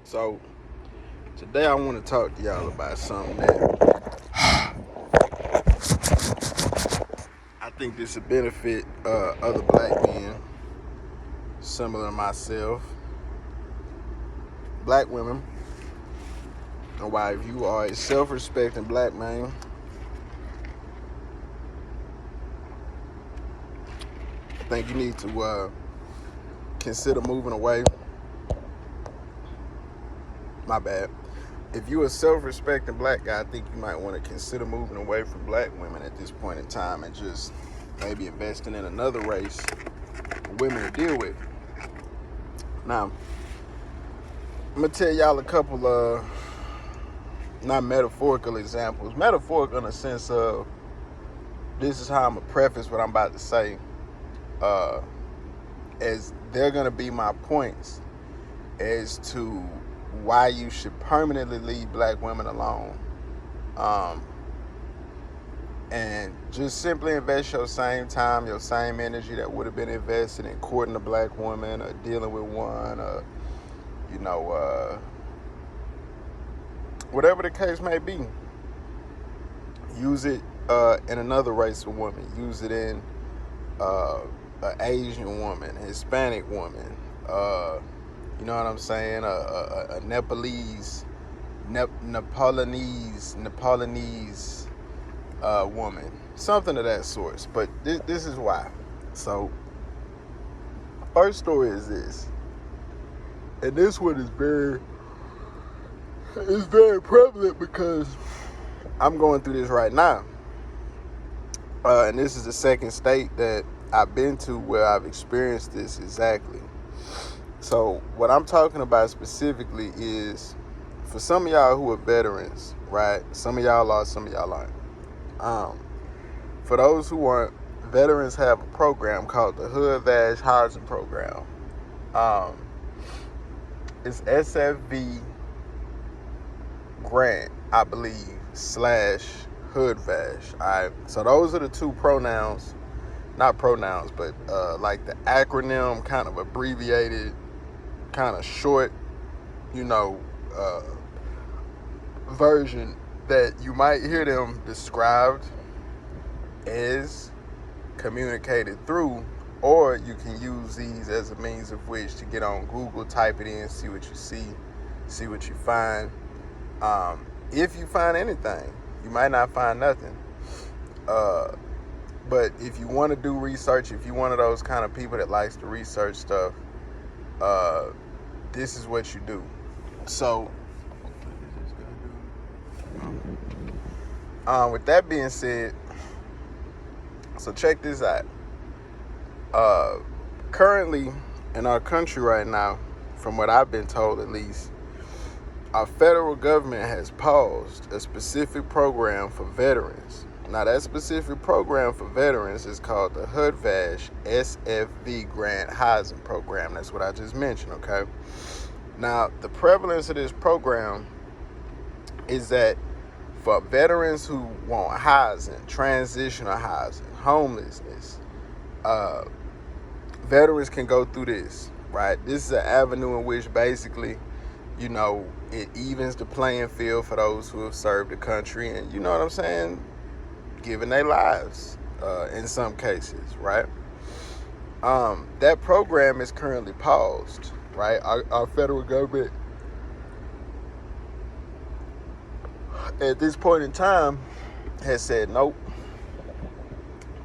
So today I want to talk to y'all about something that I think this would benefit other black men similar to myself, black women, and why if you are a self-respecting black man, I think you need to consider moving away. My bad. If you're a self-respecting black guy, I think you might want to consider moving away from black women at this point in time and just maybe investing in another race for women to deal with. Now, I'm gonna tell y'all a couple of not metaphorical examples. Metaphorical in the sense of this is how I'm gonna preface what I'm about to say, as they're gonna be my points as to why you should permanently leave black women alone, and just simply invest your same time, your same energy that would have been invested in courting a black woman or dealing with one, or whatever the case may be. Use it in another race of woman. Use it in an Asian woman, Hispanic woman. You know what I'm saying? A Nepalese woman, something of that sort. But this is why. So, first story is this, and this one is very prevalent because I'm going through this right now, and this is the second state that I've been to where I've experienced this exactly. So what I'm talking about specifically is for some of y'all who are veterans, right? Some of y'all are, some of y'all aren't. For those who aren't, veterans have a program called the Hood Vash Housing Program. It's SFV grant, I believe, / Hood Vash. All right. So those are the two pronouns, not pronouns, but like the acronym, kind of abbreviated, kind of short, version that you might hear them described as, communicated through, or you can use these as a means of which to get on Google, type it in, see what you see what you find. If you find anything, you might not find nothing. But if you want to do research, if you're one of those kind of people that likes to research stuff, this is what you do. So, with that being said, so check this out. Currently, in our country right now, from what I've been told at least, our federal government has paused a specific program for veterans. Now, that specific program for veterans is called the Hood Vash SFV Grant Housing Program. That's what I just mentioned, okay? Now, the prevalence of this program is that for veterans who want housing, transitional housing, homelessness, veterans can go through this, right? This is an avenue in which basically, it evens the playing field for those who have served the country and, you know what I'm saying, given their lives in some cases, right? That program is currently paused, right? Our federal government at this point in time has said nope,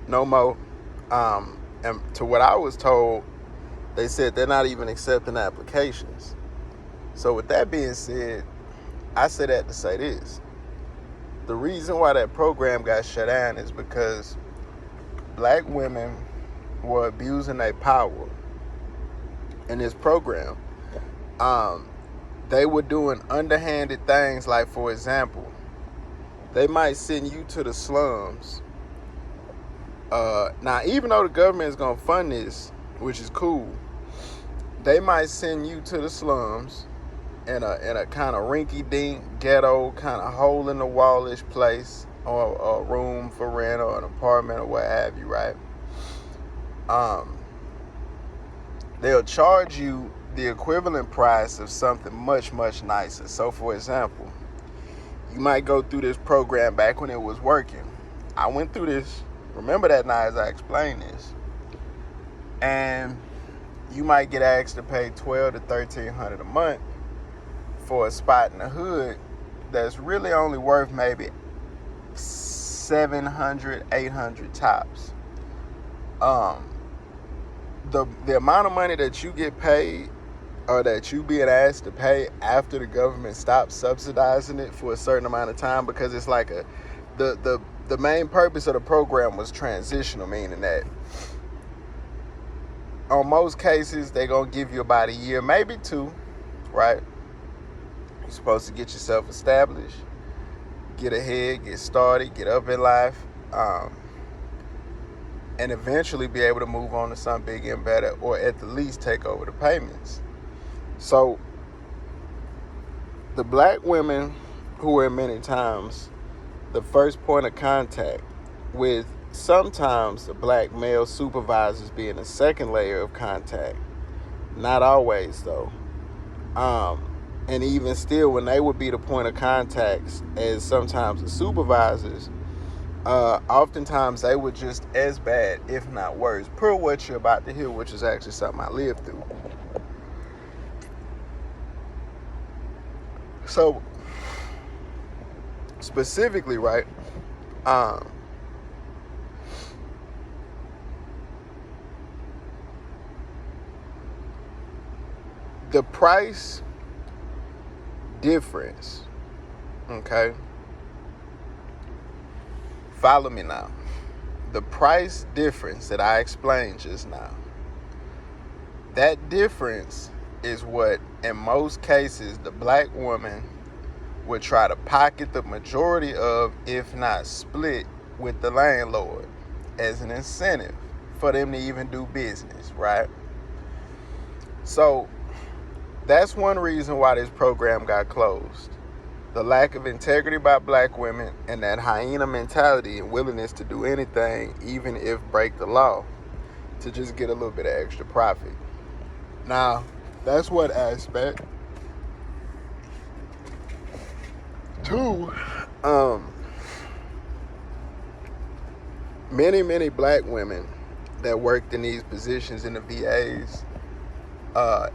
no more. And to what I was told, they said they're not even accepting applications. So with that being said, I say that to say this. The reason why that program got shut down is because black women were abusing their power in this program. They were doing underhanded things, like, for example, they might send you to the slums. Now, even though the government is going to fund this, which is cool, they might send you to the slums in a kind of rinky-dink ghetto, kind of hole-in-the-wallish place, or a room for rent, or an apartment, or what have you, right? They'll charge you the equivalent price of something much, much nicer. So, for example, you might go through this program back when it was working. I went through this. Remember that night as I explained this. And you might get asked to pay $1,200 to $1,300 a month for a spot in the hood that's really only worth maybe $700, $800 tops. The amount of money that you get paid, or that you being asked to pay after the government stops subsidizing it for a certain amount of time, because it's like the main purpose of the program was transitional, meaning that on most cases they're gonna give you about a year, maybe two, right? You're supposed to get yourself established, get ahead, get started, get up in life, and eventually be able to move on to something bigger and better, or at the least take over the payments. So the black women who are many times the first point of contact, with sometimes the black male supervisors being a second layer of contact, not always though, and even still, when they would be the point of contacts as sometimes the supervisors, oftentimes they were just as bad, if not worse, per what you're about to hear, which is actually something I lived through. So, specifically, right, the price difference, okay? Follow me now. The price difference that I explained just now, that difference is what, in most cases, the black woman would try to pocket the majority of, if not split, with the landlord as an incentive for them to even do business, right? So that's one reason why this program got closed. The lack of integrity by black women, and that hyena mentality and willingness to do anything, even if break the law, to just get a little bit of extra profit. Now, that's one aspect. Two, many black women that worked in these positions in the VAs,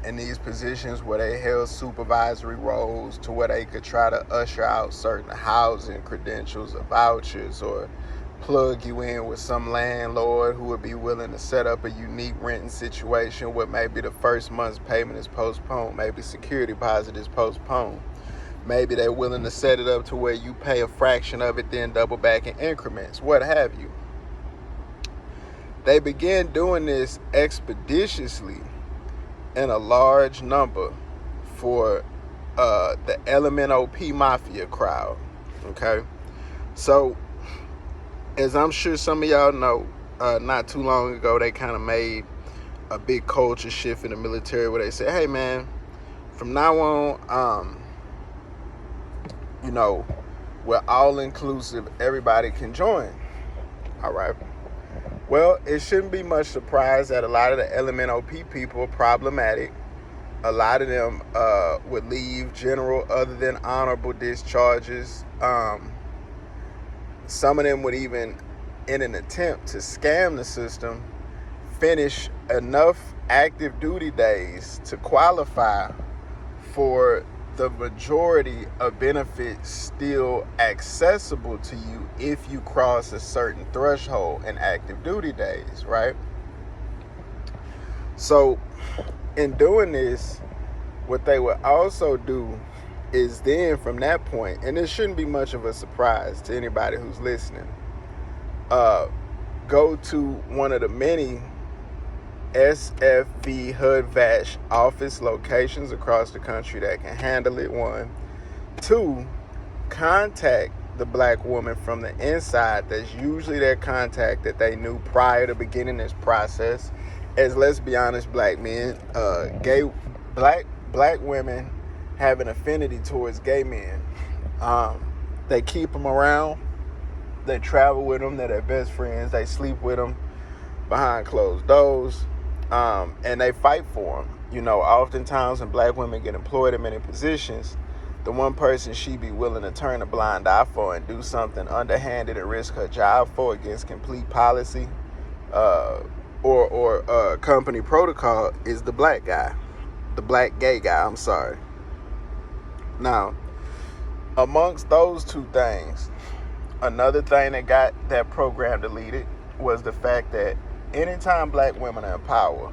in these positions where they held supervisory roles, to where they could try to usher out certain housing credentials or vouchers, or plug you in with some landlord who would be willing to set up a unique renting situation where maybe the first month's payment is postponed, maybe security deposit is postponed, maybe they're willing to set it up to where you pay a fraction of it, then double back in increments, what have you. They began doing this expeditiously in a large number for the LMNOP mafia crowd, okay? So, as I'm sure some of y'all know, not too long ago, they kind of made a big culture shift in the military where they said, hey man, from now on, we're all inclusive, everybody can join, all right? Well, it shouldn't be much surprise that a lot of the LMNOP people are problematic. A lot of them would leave general other than honorable discharges. Some of them would even, in an attempt to scam the system, finish enough active duty days to qualify for the majority of benefits still accessible to you if you cross a certain threshold in active duty days, right? So in doing this, what they would also do is then from that point, and this shouldn't be much of a surprise to anybody who's listening, go to one of the many SFV HUD-VASH office locations across the country that can handle it, one. Two, contact the black woman from the inside. That's usually their contact that they knew prior to beginning this process. As, let's be honest, black men, black women have an affinity towards gay men. They keep them around. They travel with them. They're their best friends. They sleep with them behind closed doors. And they fight for them. Oftentimes when black women get employed in many positions, the one person she be willing to turn a blind eye for and do something underhanded and risk her job for against complete policy uh, or company protocol is the black guy, the black gay guy. I'm sorry. Now, amongst those two things, another thing that got that program deleted was the fact that anytime black women are in power,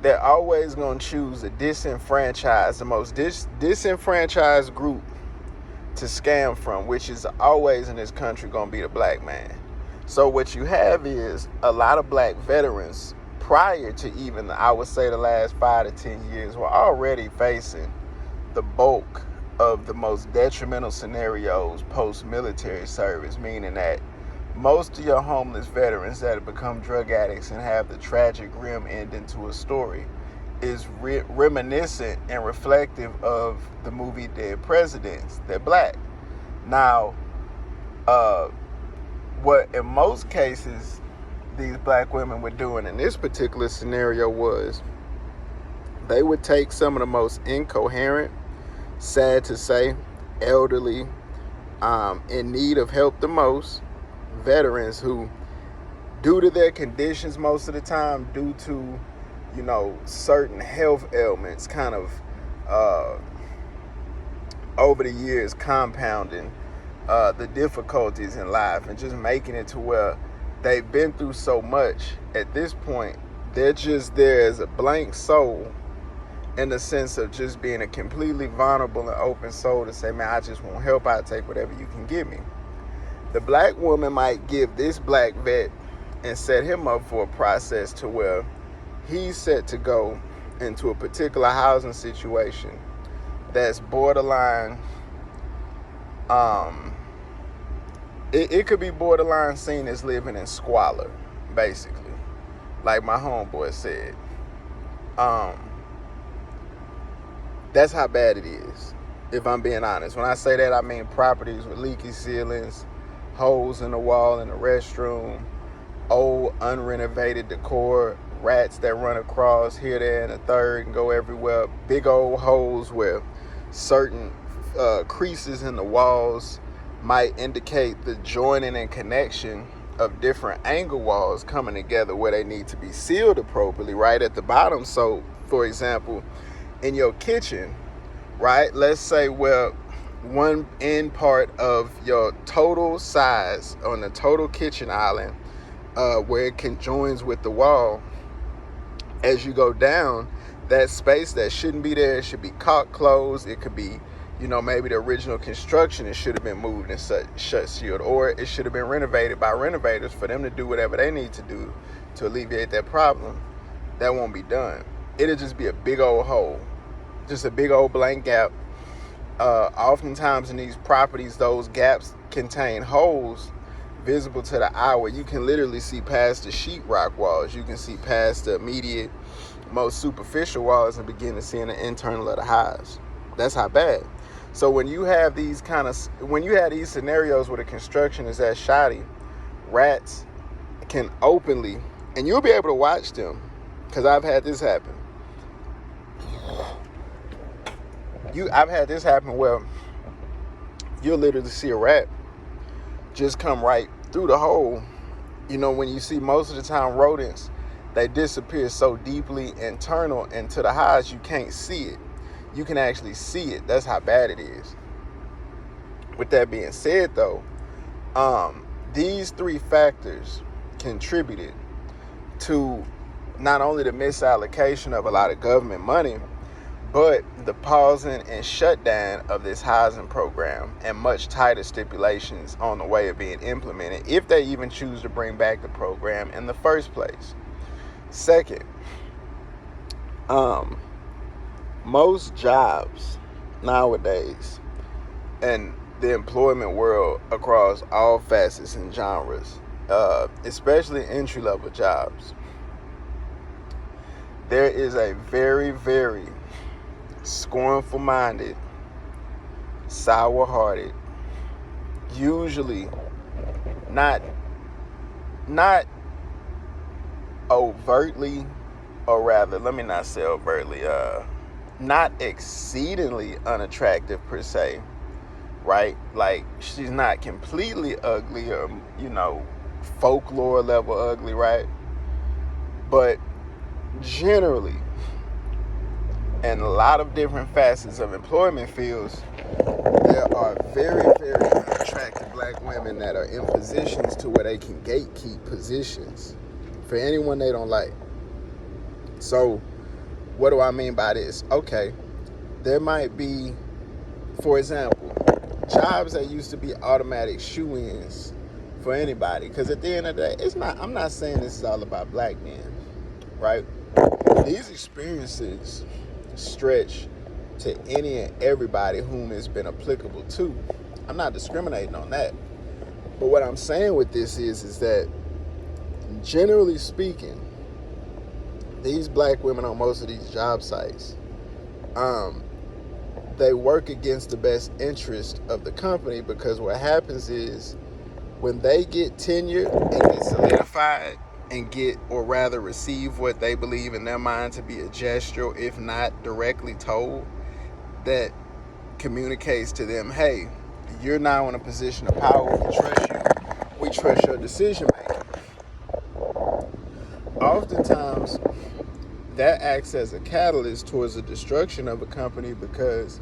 they're always going to choose the most disenfranchised group to scam from, which is always in this country going to be the black man. So what you have is a lot of black veterans prior to even, I would say, the last 5 to 10 years were already facing the bulk of the most detrimental scenarios post-military service, meaning that most of your homeless veterans that have become drug addicts and have the tragic grim ending to a story is reminiscent and reflective of the movie Dead Presidents. They're black. Now, what in most cases these black women were doing in this particular scenario was they would take some of the most incoherent, sad to say, elderly, in need of help the most, veterans who, due to their conditions most of the time, due to, certain health ailments kind of over the years compounding the difficulties in life and just making it to where they've been through so much. At this point, they're just there as a blank soul, in the sense of just being a completely vulnerable and open soul to say, man, I just want help. I'll take whatever you can give me. The black woman might give this black vet and set him up for a process to where he's set to go into a particular housing situation that's borderline, it could be borderline seen as living in squalor, basically, like my homeboy said. That's how bad it is, if I'm being honest. When I say that, I mean properties with leaky ceilings, holes in the wall in the restroom, old unrenovated decor, rats that run across here, there, and a third and go everywhere, big old holes where certain creases in the walls might indicate the joining and connection of different angle walls coming together where they need to be sealed appropriately right at the bottom. So, for example, in your kitchen, right, let's say where one end part of your total size on the total kitchen island, where it conjoins with the wall, as you go down, that space that shouldn't be there, it should be caulk closed. It could be, maybe the original construction, it should have been moved and shut sealed, or it should have been renovated by renovators for them to do whatever they need to do to alleviate that problem. That won't be done. It'll just be a big old hole, just a big old blank gap. Oftentimes in these properties, those gaps contain holes visible to the eye where you can literally see past the sheetrock walls. You can see past the immediate, most superficial walls and begin to see in the internal of the hives. That's how bad. So when you have these scenarios where the construction is that shoddy, rats can openly, and you'll be able to watch them, because I've had this happen. I've had this happen where you'll literally see a rat just come right through the hole. When you see most of the time rodents, they disappear so deeply internal into the hives, you can't see it. You can actually see it. That's how bad it is. With that being said, though, these three factors contributed to not only the misallocation of a lot of government money, but the pausing and shutdown of this housing program and much tighter stipulations on the way of being implemented, if they even choose to bring back the program in the first place. Second, most jobs nowadays and the employment world across all facets and genres, especially entry-level jobs, there is a very, very scornful-minded, sour-hearted, usually not overtly or rather, let me not say overtly, not exceedingly unattractive per se, right? Like, she's not completely ugly or, folklore level ugly, right? But generally, in a lot of different facets of employment fields, there are very, very unattractive black women that are in positions to where they can gatekeep positions for anyone they don't like. So, what do I mean by this? Okay, there might be, for example, jobs that used to be automatic shoe-ins for anybody. Because at the end of the day, I'm not saying this is all about black men, right? These experiences stretch to any and everybody whom it's been applicable to. I'm not discriminating on that. But what I'm saying with this is that, generally speaking, these black women on most of these job sites, they work against the best interest of the company, because what happens is when they get tenured and get solidified and get, or rather receive what they believe in their mind to be a gesture, if not directly told, that communicates to them, hey, you're now in a position of power, we trust you, we trust your decision making. Oftentimes, that acts as a catalyst towards the destruction of a company, because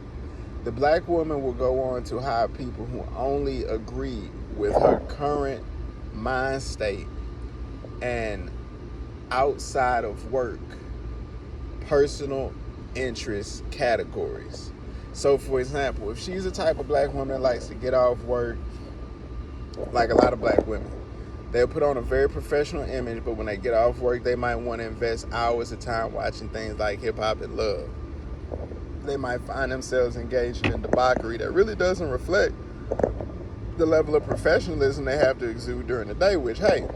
the black woman will go on to hire people who only agree with her current mind state and outside of work personal interest categories. So, for example, if she's the type of black woman that likes to get off work, like a lot of black women, they'll put on a very professional image, but when they get off work, they might want to invest hours of time watching things like Hip Hop and Love. They might find themselves engaging in debauchery that really doesn't reflect the level of professionalism they have to exude during the day, which, hey,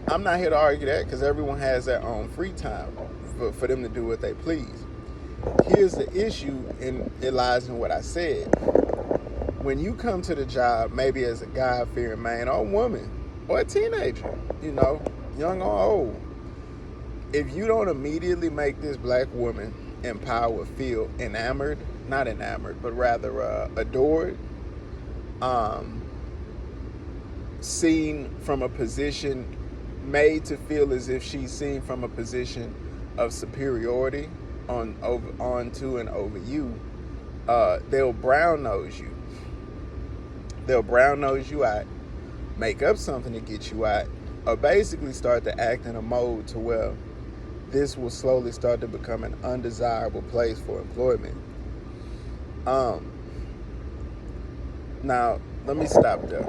I'm not here to argue that, because everyone has their own free time for them to do what they please. Here's the issue, and it lies in what I said. When you come to the job, maybe as a God-fearing man or woman, or a teenager, young or old, if you don't immediately make this black woman in power feel not enamored, but rather adored, seen from a position, made to feel as if she's seen from a position of superiority onto and over you, they'll brown nose you. They'll brown nose you out, make up something to get you out, or basically start to act in a mode to where this will slowly start to become an undesirable place for employment. Now, let me stop there.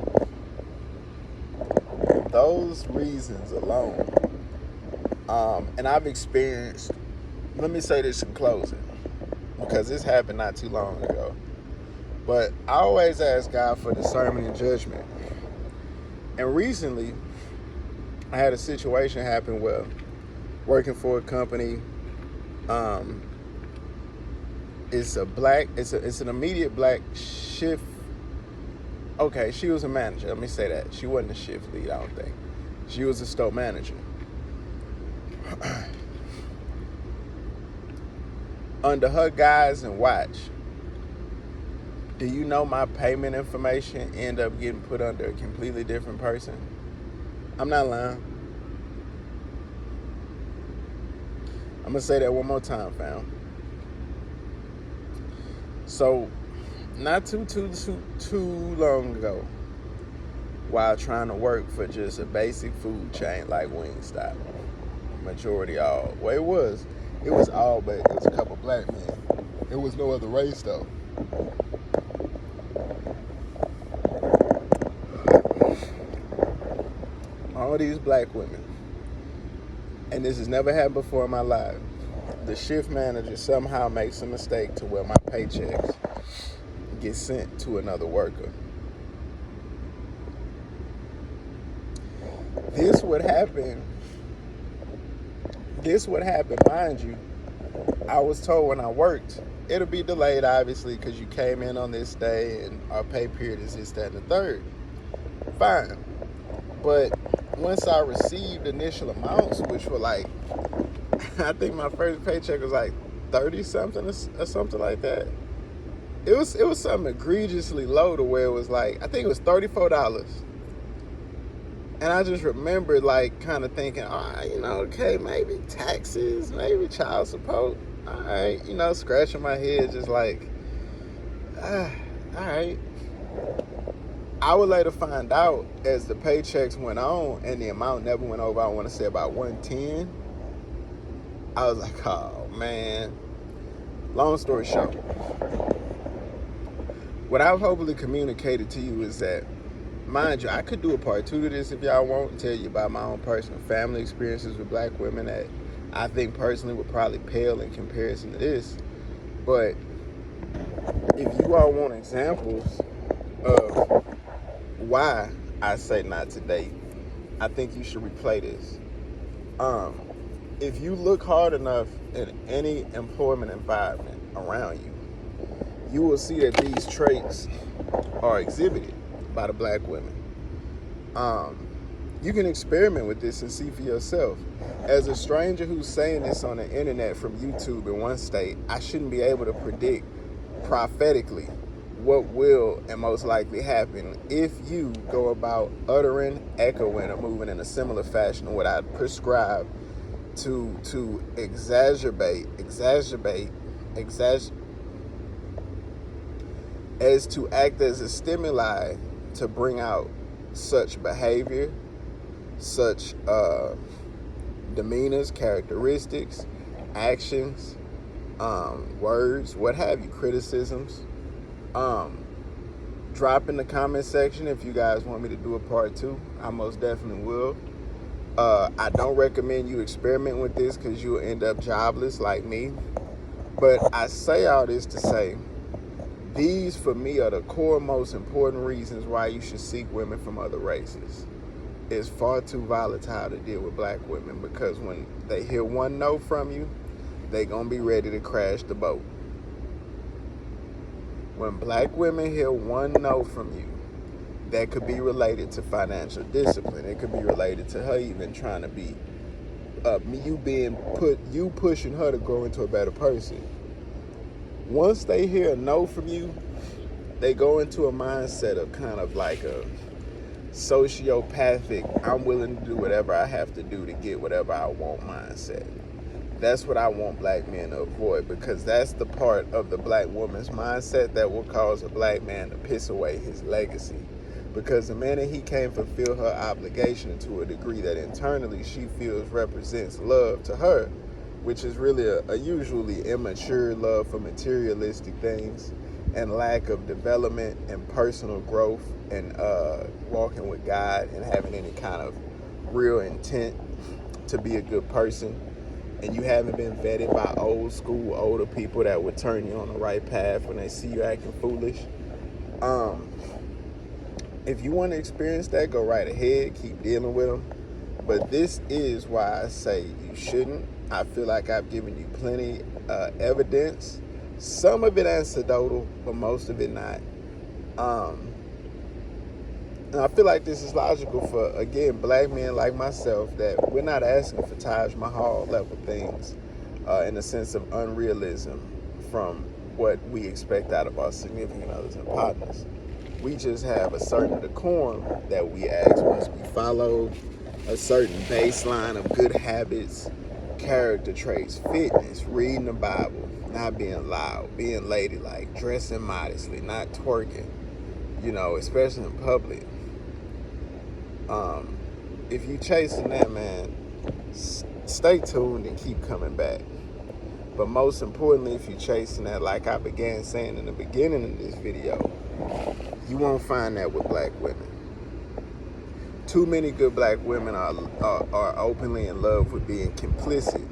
Those reasons alone, and I've experienced, let me say this in closing, because this happened not too long ago, but I always ask God for discernment and judgment. And recently, I had a situation happen where, working for a company, it's an immediate black shift. Okay, she was a manager. Let me say that. She wasn't a shift lead, I don't think. She was a store manager. Under her guise and watch, do you know my payment information ended up getting put under a completely different person? I'm not lying. I'm going to say that one more time, fam. So, not too long ago, while trying to work for just a basic food chain like Wingstop, majority all, well, it was all, but it was a couple black men. There was no other race though. All these black women, and this has never happened before in my life, the shift manager somehow makes a mistake to where my paychecks get sent to another worker. This would happen, mind you. I was told when I worked, it'll be delayed, obviously, because you came in on this day and our pay period is this, that, and the third. Fine. But once I received initial amounts, which were like I think my first paycheck was like 30 something or something like that. It was something egregiously low to where it was like, I think it was $34. And I just remember like kind of thinking, all right, okay, maybe taxes, maybe child support. All right, scratching my head just like, all right. I would later find out as the paychecks went on and the amount never went over, I want to say about 110. I was like, oh man. Long story short, what I've hopefully communicated to you is that, mind you, I could do a part 2 to this if y'all want, and tell you about my own personal family experiences with black women that I think personally would probably pale in comparison to this. But if you all want examples of why I say not to date, I think you should replay this. If you look hard enough in any employment environment around you, you will see that these traits are exhibited by the black women. You can experiment with this and see for yourself. As a stranger who's saying this on the internet from YouTube in one state, I shouldn't be able to predict prophetically what will and most likely happen if you go about uttering, echoing, or moving in a similar fashion to what I prescribe to exacerbate, as to act as a stimuli to bring out such behavior, such demeanors, characteristics, actions, words, what have you, criticisms. Drop in the comment section if you guys want me to do a part 2. I most definitely will. I don't recommend you experiment with this because you'll end up jobless like me. But I say all this to say, these for me are the core most important reasons why you should seek women from other races. It's far too volatile to deal with black women because when they hear one no from you, they're going to be ready to crash the boat. When black women hear one no from you, that could be related to financial discipline. It could be related to her even trying to be, you pushing her to grow into a better person. Once they hear a no from you, they go into a mindset of kind of like a sociopathic, I'm willing to do whatever I have to do to get whatever I want mindset. That's what I want black men to avoid, because that's the part of the black woman's mindset that will cause a black man to piss away his legacy. Because the minute he can't fulfill her obligation to a degree that internally she feels represents love to her, which is really a usually immature love for materialistic things and lack of development and personal growth and walking with God and having any kind of real intent to be a good person, and you haven't been vetted by old school, older people that would turn you on the right path when they see you acting foolish. If you want to experience that, go right ahead, keep dealing with them. But this is why I say you shouldn't. I feel like I've given you plenty evidence. Some of it anecdotal, but most of it not. And I feel like this is logical for, again, black men like myself, that we're not asking for Taj Mahal level things in the sense of unrealism from what we expect out of our significant others and partners. We just have a certain decorum that we ask must be followed, a certain baseline of good habits, character traits, fitness, reading the Bible, not being loud, being ladylike, dressing modestly, not twerking, especially in public. If you chasing that, man, stay tuned and keep coming back. But most importantly, if you chasing that, like I began saying in the beginning of this video, you won't find that with black women. Too many good black women are openly in love with being complicit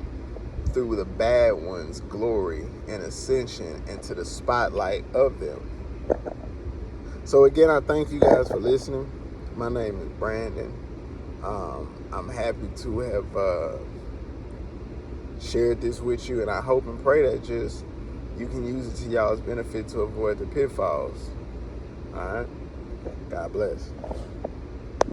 through the bad ones' glory and ascension into the spotlight of them. So again, I thank you guys for listening. My name is Brandon. I'm happy to have shared this with you, and I hope and pray that just you can use it to y'all's benefit to avoid the pitfalls. All right? God bless.